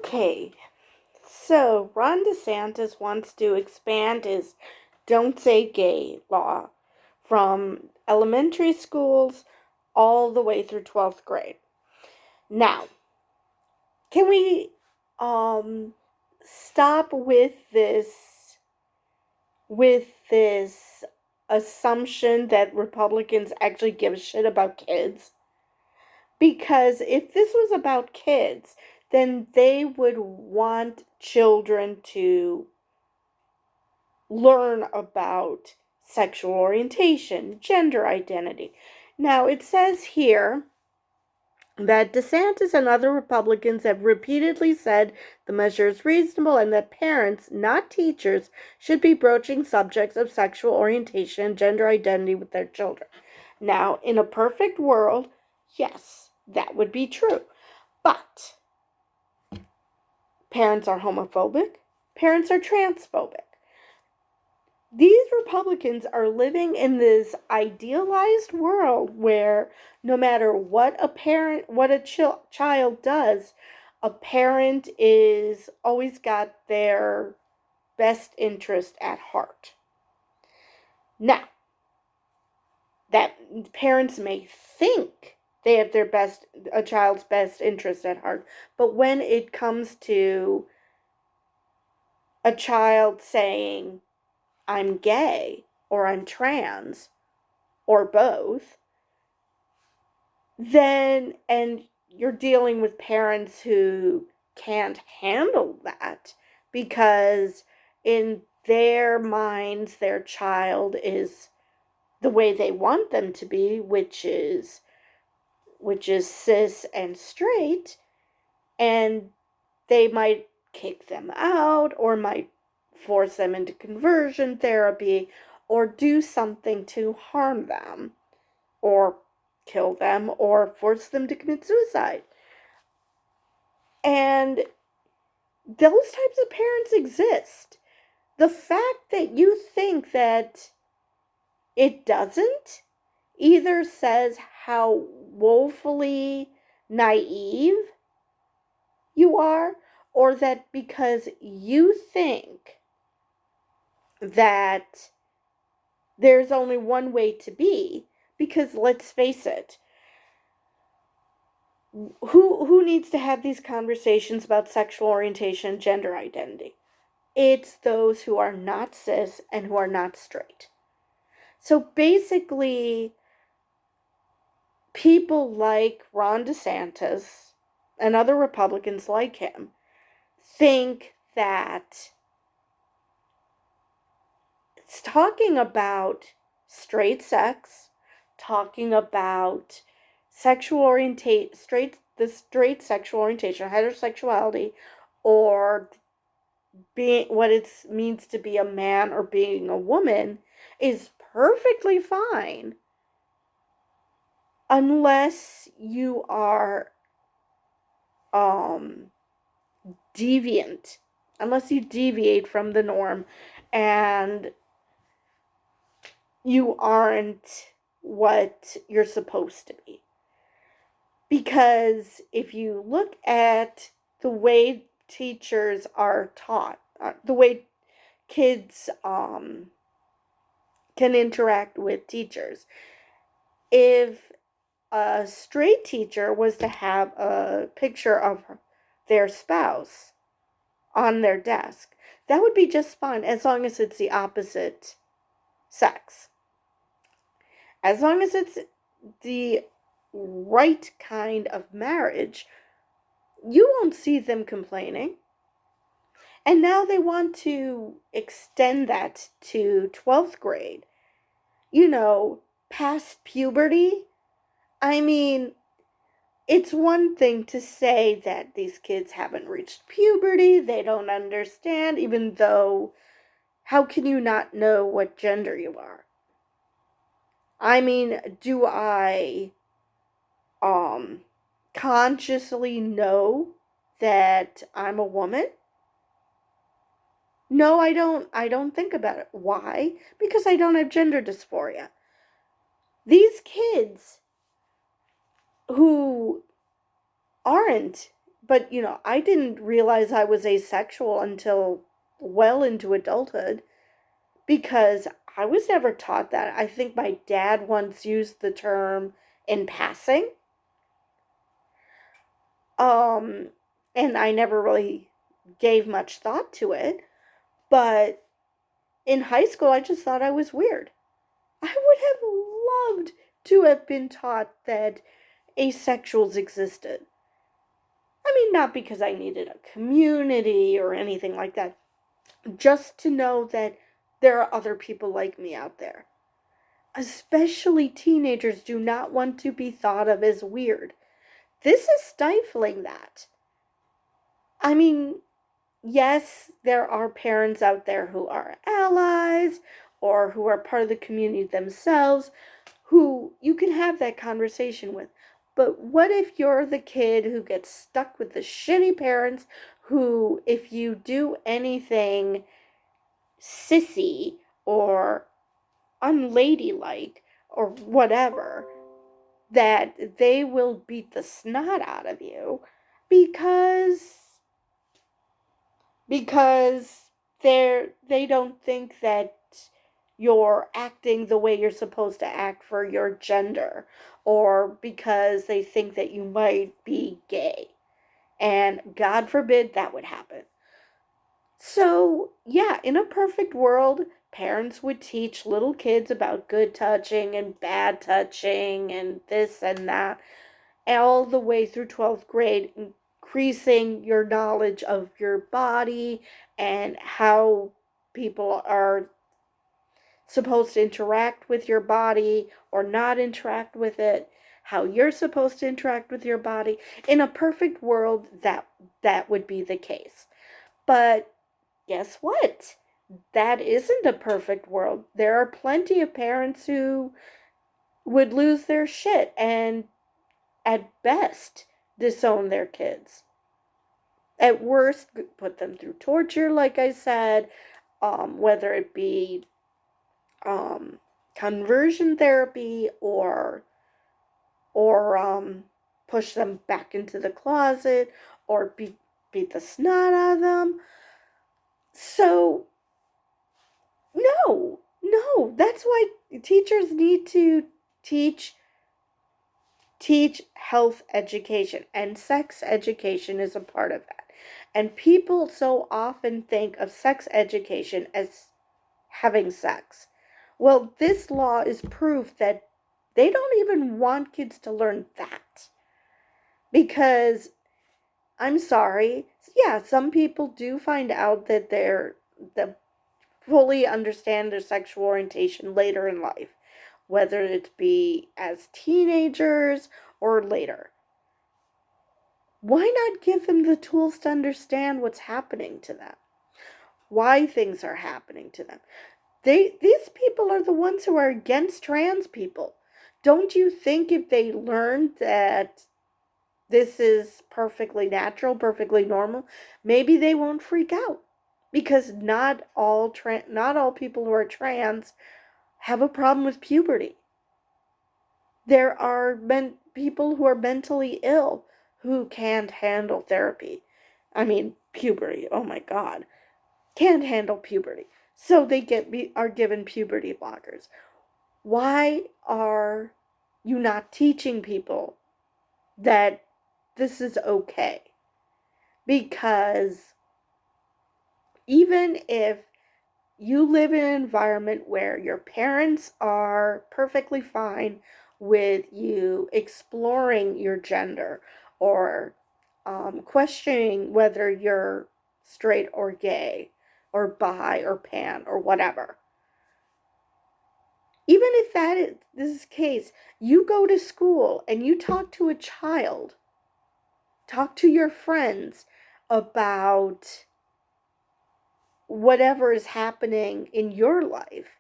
Okay, so Ron DeSantis wants to expand his Don't Say Gay law from elementary schools all the way through 12th grade. Now, can we stop with this assumption that Republicans actually give a shit about kids? Because if this was about kids, then they would want children to learn about sexual orientation, gender identity. Now, it says here that DeSantis and other Republicans have repeatedly said the measure is reasonable and that parents, not teachers, should be broaching subjects of sexual orientation and gender identity with their children. Now, in a perfect world, yes, that would be true. But parents are homophobic, parents are transphobic. These Republicans are living in this idealized world where no matter what a child does, a parent is always got their best interest at heart. Now, that parents may think they have a child's best interest at heart, but when it comes to a child saying, I'm gay, or I'm trans, or both, then, and you're dealing with parents who can't handle that because in their minds, their child is the way they want them to be, which is cis and straight, and they might kick them out or might force them into conversion therapy or do something to harm them or kill them or force them to commit suicide. And those types of parents exist. The fact that you think that it doesn't either says how woefully naive you are, or that because you think that there's only one way to be, because let's face it, who needs to have these conversations about sexual orientation and gender identity? It's those who are not cis and who are not straight. So basically, people like Ron DeSantis and other Republicans like him think that it's talking about straight sex, talking about the straight sexual orientation, heterosexuality, or being what it means to be a man or being a woman is perfectly fine unless you are deviant, unless you deviate from the norm and you aren't what you're supposed to be. Because if you look at the way teachers are taught, the way kids can interact with teachers, if a straight teacher was to have a picture of their spouse on their desk, that would be just fine as long as it's the opposite sex. As long as it's the right kind of marriage, you won't see them complaining. And now they want to extend that to 12th grade. Past puberty. I mean, it's one thing to say that these kids haven't reached puberty, they don't understand, even though, how can you not know what gender you are? I mean, do I consciously know that I'm a woman? No, I don't think about it. Why? Because I don't have gender dysphoria. These kids who aren't But, I didn't realize I was asexual until well into adulthood because I was never taught that. I think my dad once used the term in passing. Um, and I never really gave much thought to it. But in high school, I just thought I was weird. I would have loved to have been taught that asexuals existed. I mean, not because I needed a community or anything like that, just to know that there are other people like me out there. Especially teenagers do not want to be thought of as weird. This is stifling that. I mean, yes, there are parents out there who are allies or who are part of the community themselves who you can have that conversation with. But what if you're the kid who gets stuck with the shitty parents who, if you do anything sissy or unladylike or whatever, that they will beat the snot out of you because because they don't think that you're acting the way you're supposed to act for your gender, or because they think that you might be gay. And God forbid that would happen. So, yeah, in a perfect world, parents would teach little kids about good touching and bad touching and this and that all the way through 12th grade, increasing your knowledge of your body and how people are supposed to interact with your body or not interact with it, how you're supposed to interact with your body. In a perfect world, that would be the case. But guess what? That isn't a perfect world. There are plenty of parents who would lose their shit and at best disown their kids. At worst, put them through torture, like I said, whether it be conversion therapy or push them back into the closet or beat the snot out of them. So no, that's why teachers need to teach health education, and sex education is a part of that. And people so often think of sex education as having sex. Well, this law is proof that they don't even want kids to learn that. Because, I'm sorry, yeah, some people do find out that they fully understand their sexual orientation later in life, whether it be as teenagers or later. Why not give them the tools to understand what's happening to them? Why things are happening to them? These people are the ones who are against trans people. Don't you think if they learned that this is perfectly natural, perfectly normal, maybe they won't freak out? Because not all people who are trans have a problem with puberty. There are people who are mentally ill who can't handle therapy. I mean, puberty. Oh my God, can't handle puberty, so they are given puberty blockers. Why are you not teaching people that this is okay? Because even if you live in an environment where your parents are perfectly fine with you exploring your gender or questioning whether you're straight or gay or bi or pan or whatever. Even if this is the case, you go to school and you talk to a child, talk to your friends about whatever is happening in your life,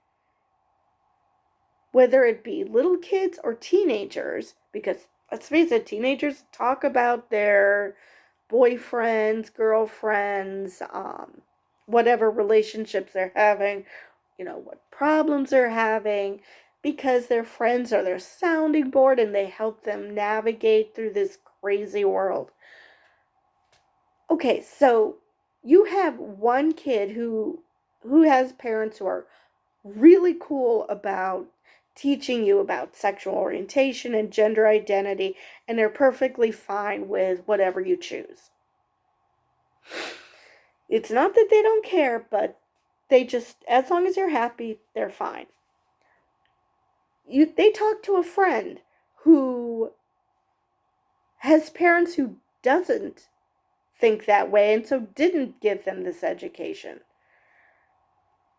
whether it be little kids or teenagers, because let's face it, teenagers talk about their boyfriends, girlfriends, whatever relationships they're having, what problems they're having, because their friends are their sounding board and they help them navigate through this crazy world. Okay, so you have one kid who has parents who are really cool about teaching you about sexual orientation and gender identity, and they're perfectly fine with whatever you choose. It's not that they don't care, but they just, as long as you're happy, they're fine. They talk to a friend who has parents who doesn't think that way and so didn't give them this education.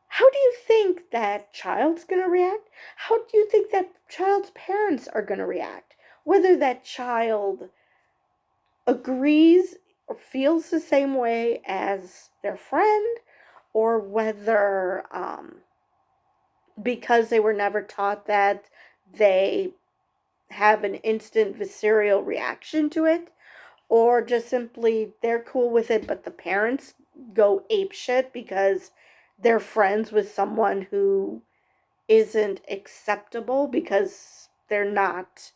How do you think that child's going to react? How do you think that child's parents are going to react? Whether that child agrees or feels the same way as their friend, or whether because they were never taught that, they have an instant visceral reaction to it, or just simply they're cool with it, but the parents go apeshit because they're friends with someone who isn't acceptable because they're not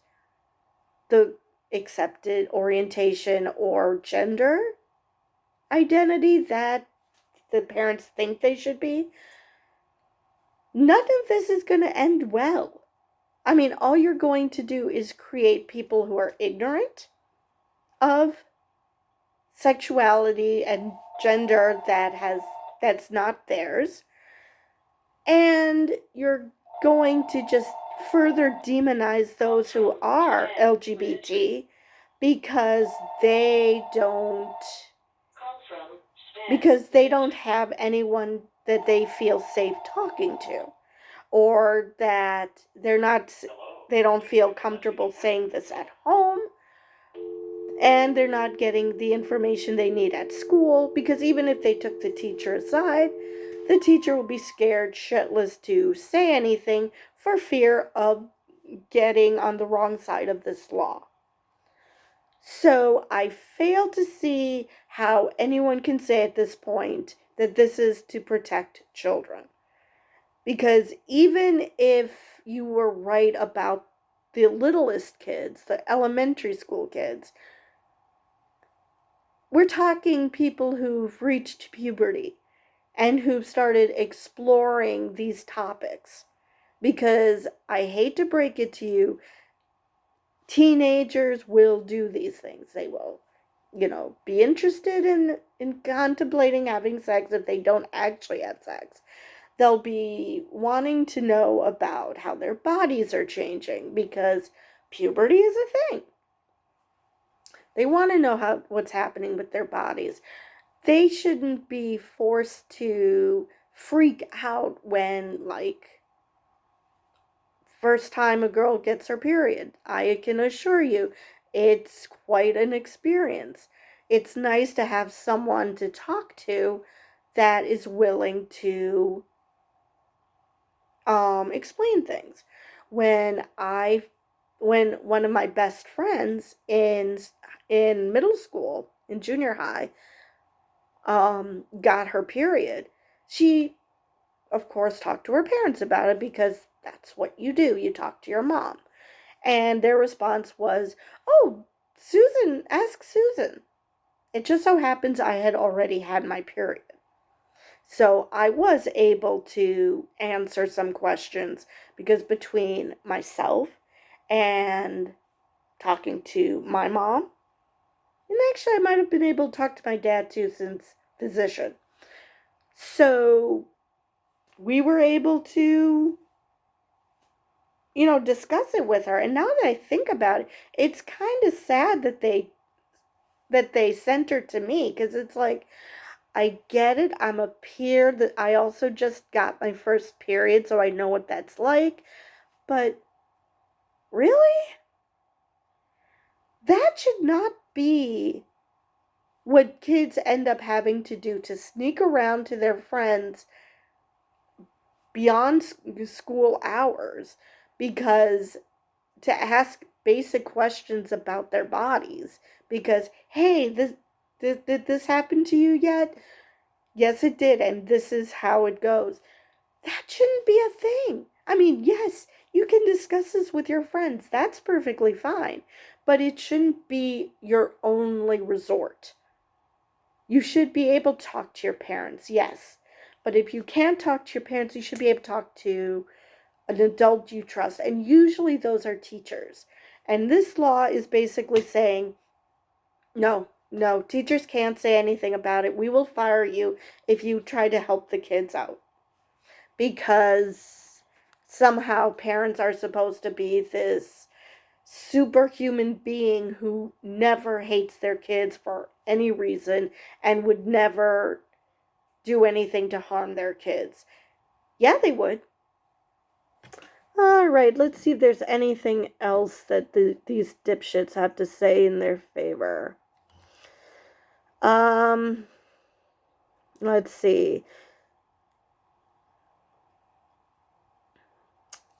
the accepted orientation or gender identity that the parents think they should be. None of this is going to end well. I mean, all you're going to do is create people who are ignorant of sexuality and gender that's not theirs, and you're going to just further demonize those who are LGBT because they don't they don't have anyone that they feel safe talking to, or that they don't feel comfortable saying this at home, and they're not getting the information they need at school, because even if they took the teacher aside, the teacher will be scared shitless to say anything for fear of getting on the wrong side of this law. So I fail to see how anyone can say at this point that this is to protect children. Because even if you were right about the littlest kids, the elementary school kids, we're talking people who've reached puberty and who've started exploring these topics. Because I hate to break it to you, teenagers will do these things. They will, be interested in contemplating having sex if they don't actually have sex. They'll be wanting to know about how their bodies are changing because puberty is a thing. They want to know what's happening with their bodies. They shouldn't be forced to freak out when, like, first time a girl gets her period. I can assure you, it's quite an experience. It's nice to have someone to talk to that is willing to explain things. When one of my best friends in middle school, in junior high, got her period, she of course talked to her parents about it because that's what you do. You talk to your mom. And their response was, "Oh, Susan, ask Susan." It just so happens I had already had my period. So I was able to answer some questions because between myself and talking to my mom, and actually I might have been able to talk to my dad too, since physician. So we were able to, discuss it with her. And now that I think about it, it's kind of sad that they sent her to me, because it's like, I get it. I'm a peer that I also just got my first period, so I know what that's like. But really? That should not be what kids end up having to do, to sneak around to their friends beyond school hours, because to ask basic questions about their bodies, because, hey, did this happen to you yet? Yes, it did, and this is how it goes. That shouldn't be a thing. I mean, yes, you can discuss this with your friends. That's perfectly fine. But it shouldn't be your only resort. You should be able to talk to your parents, yes. But if you can't talk to your parents, you should be able to talk to an adult you trust. And usually those are teachers. And this law is basically saying, no, no, teachers can't say anything about it. We will fire you if you try to help the kids out. Because somehow parents are supposed to be this superhuman being who never hates their kids for any reason and would never do anything to harm their kids. Yeah, they would. All right, let's see if there's anything else that these dipshits have to say in their favor. Let's see.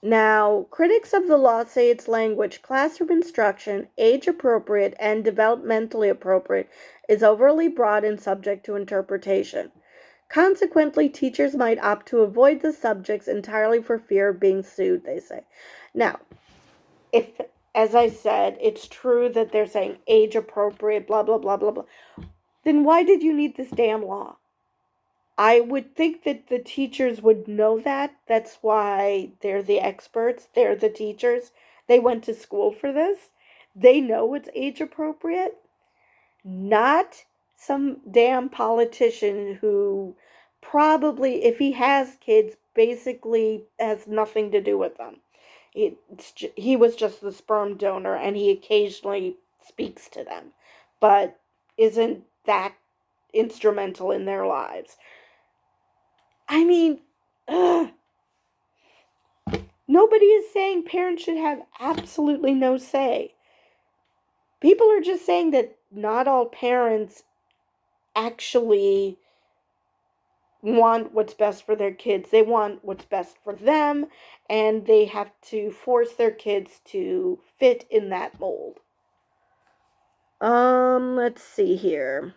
Now, critics of the law say its language, classroom instruction, age appropriate, and developmentally appropriate, is overly broad and subject to interpretation. Consequently, teachers might opt to avoid the subjects entirely for fear of being sued, they say. Now, if, as I said, it's true that they're saying age appropriate, blah, blah, blah, blah, blah, then why did you need this damn law? I would think that the teachers would know that. That's why they're the experts. They're the teachers. They went to school for this. They know it's age appropriate. Not some damn politician who probably, if he has kids, basically has nothing to do with them. He was just the sperm donor and he occasionally speaks to them, but isn't that instrumental in their lives. I mean, nobody is saying parents should have absolutely no say. People are just saying that not all parents actually want what's best for their kids. They want what's best for them, and they have to force their kids to fit in that mold. Let's see here.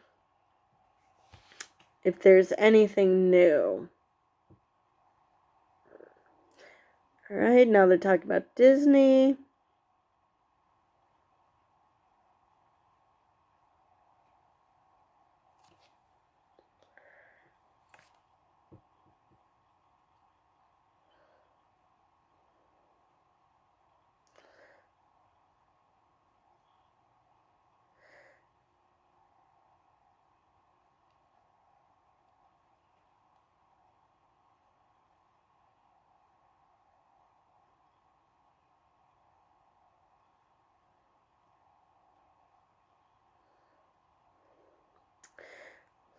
If there's anything new. Alright, now they're talking about Disney.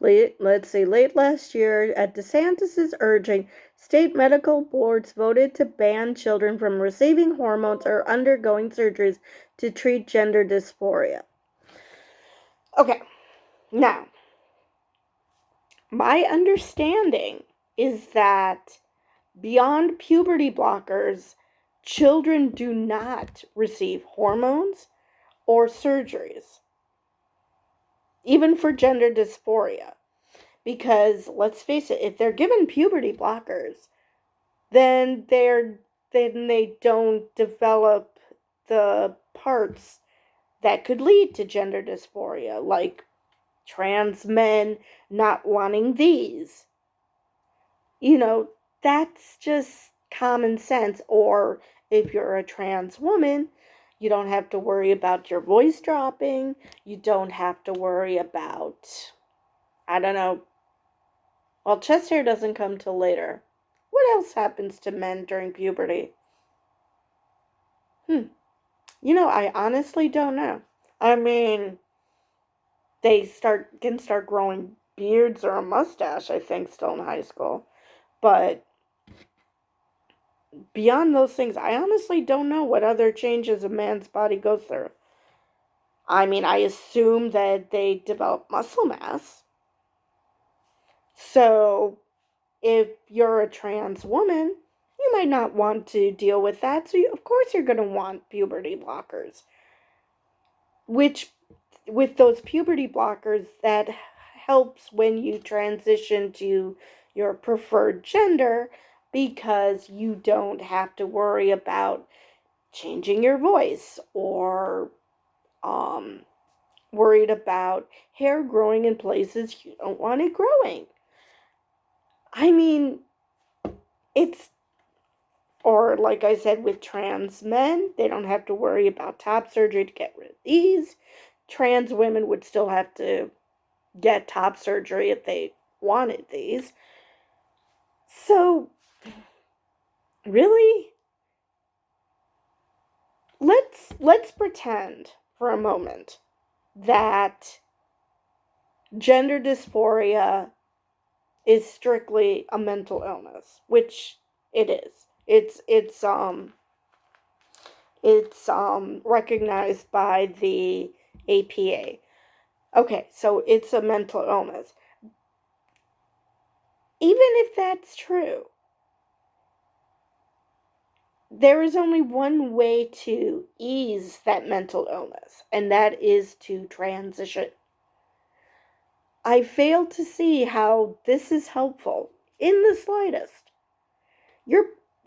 Late last year, at DeSantis' urging, state medical boards voted to ban children from receiving hormones or undergoing surgeries to treat gender dysphoria. Okay, now, my understanding is that beyond puberty blockers, children do not receive hormones or surgeries, even for gender dysphoria. Because let's face it, if they're given puberty blockers, then they don't develop the parts that could lead to gender dysphoria, like trans men not wanting these. You know, that's just common sense. Or if you're a trans woman, you don't have to worry about your voice dropping. You don't have to worry about, I don't know. Well, chest hair doesn't come till later. What else happens to men during puberty? You know, I honestly don't know. I mean, they can start growing beards or a mustache, I think, still in high school. But beyond those things, I honestly don't know what other changes a man's body goes through. I mean, I assume that they develop muscle mass. So, if you're a trans woman, you might not want to deal with that. So, of course, you're going to want puberty blockers. Which, with those puberty blockers, that helps when you transition to your preferred gender, because you don't have to worry about changing your voice or worried about hair growing in places you don't want it growing. I mean, it's, or like I said, with trans men, they don't have to worry about top surgery to get rid of these. Trans women would still have to get top surgery if they wanted these. So, really, let's pretend for a moment that gender dysphoria is strictly a mental illness, which it is. It's recognized by the APA. Okay, so it's a mental illness. Even if that's true, there is only one way to ease that mental illness, and that is to transition. I fail to see how this is helpful in the slightest.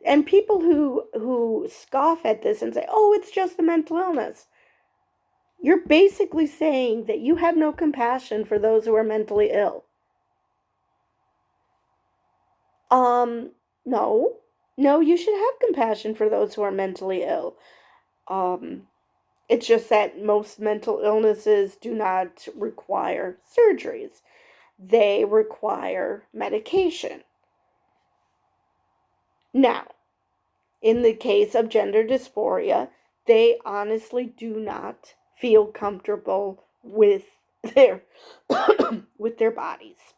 And people who scoff at this and say, "Oh, it's just a mental illness." You're basically saying that you have no compassion for those who are mentally ill. No. No, you should have compassion for those who are mentally ill. It's just that most mental illnesses do not require surgeries. They require medication. Now, in the case of gender dysphoria, they honestly do not feel comfortable with their with their bodies.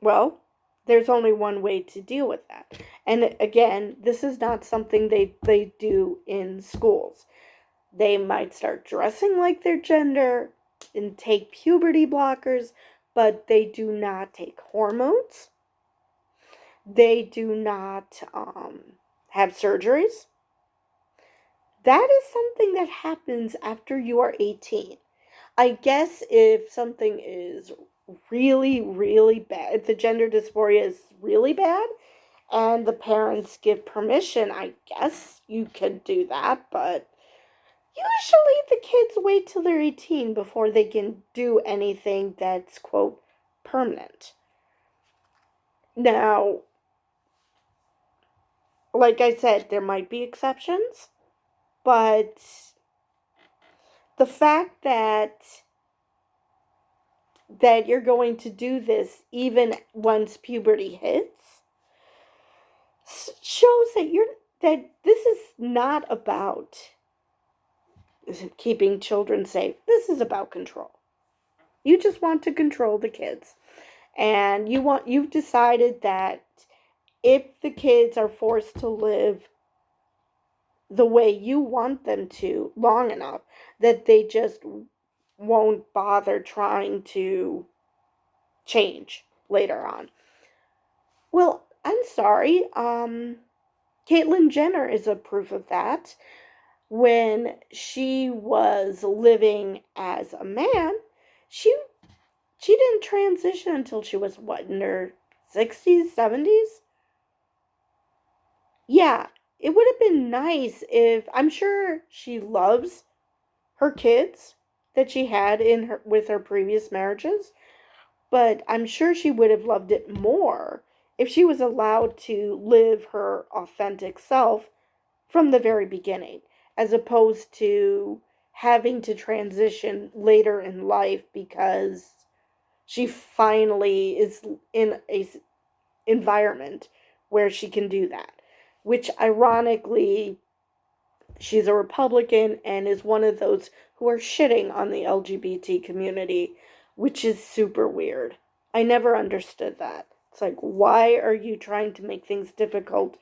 Well, there's only one way to deal with that. And again, this is not something they do in schools. They might start dressing like their gender and take puberty blockers, but they do not take hormones. They do not have surgeries. That is something that happens after you are 18. I guess if something is really, really bad, if the gender dysphoria is really bad, and the parents give permission, I guess you could do that, but usually the kids wait till they're 18 before they can do anything that's, quote, permanent. Now, like I said, there might be exceptions, but the fact that you're going to do this even once puberty hits shows that this is not about keeping children safe. This is about control. You just want to control the kids. And you've decided that if the kids are forced to live the way you want them to long enough, that they just won't bother trying to change later on. Well, I'm sorry. Caitlyn Jenner is a proof of that. When she was living as a man, she didn't transition until she was in her 60s, 70s. Yeah, it would have been nice if, I'm sure she loves her kids that she had with her previous marriages, but I'm sure she would have loved it more if she was allowed to live her authentic self from the very beginning, as opposed to having to transition later in life because she finally is in a environment where she can do that. Which, ironically, she's a Republican and is one of those who are shitting on the LGBT community, which is super weird. I never understood that. It's like, why are you trying to make things difficult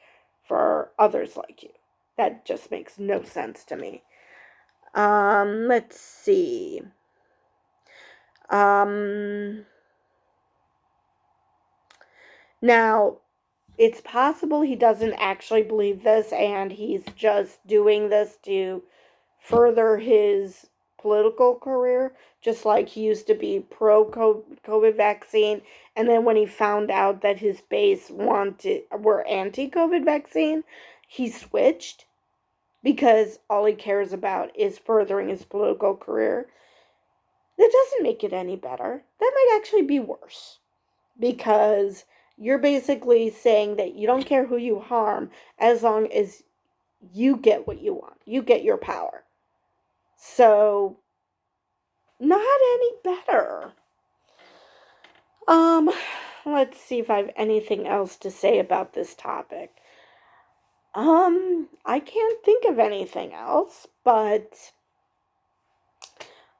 for others like you? That just makes no sense to me. Let's see. Now, it's possible he doesn't actually believe this and he's just doing this to further his political career, just like he used to be pro-COVID vaccine, and then when he found out that his base were anti-COVID vaccine, he switched. because all he cares about is furthering his political career, that doesn't make it any better. That might actually be worse, because you're basically saying that you don't care who you harm as long as you get what you want. You get your power. So, not any better. Um, let's see if I have anything else to say about this topic. I can't think of anything else, but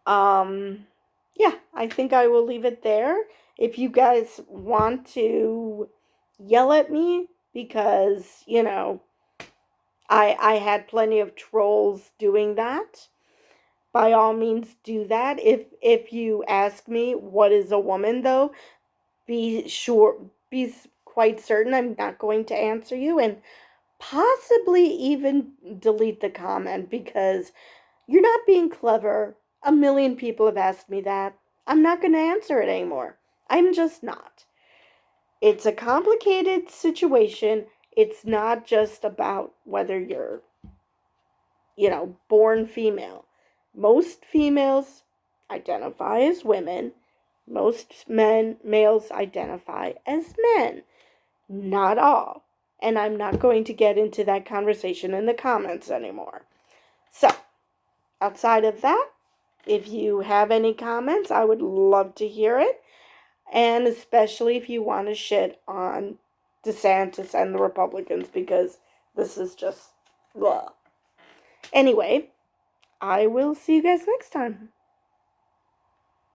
yeah, I think I will leave it there. If you guys want to yell at me because, I had plenty of trolls doing that, by all means do that. If you ask me what is a woman though, be quite certain I'm not going to answer you, and possibly even delete the comment, because you're not being clever. A million people have asked me that. I'm not going to answer it anymore. I'm just not. It's a complicated situation. It's not just about whether you're, born female. Most females identify as women. Most males identify as men. Not all. And I'm not going to get into that conversation in the comments anymore. So, outside of that, if you have any comments, I would love to hear it. And especially if you want to shit on DeSantis and the Republicans, because this is just blah. Anyway, I will see you guys next time.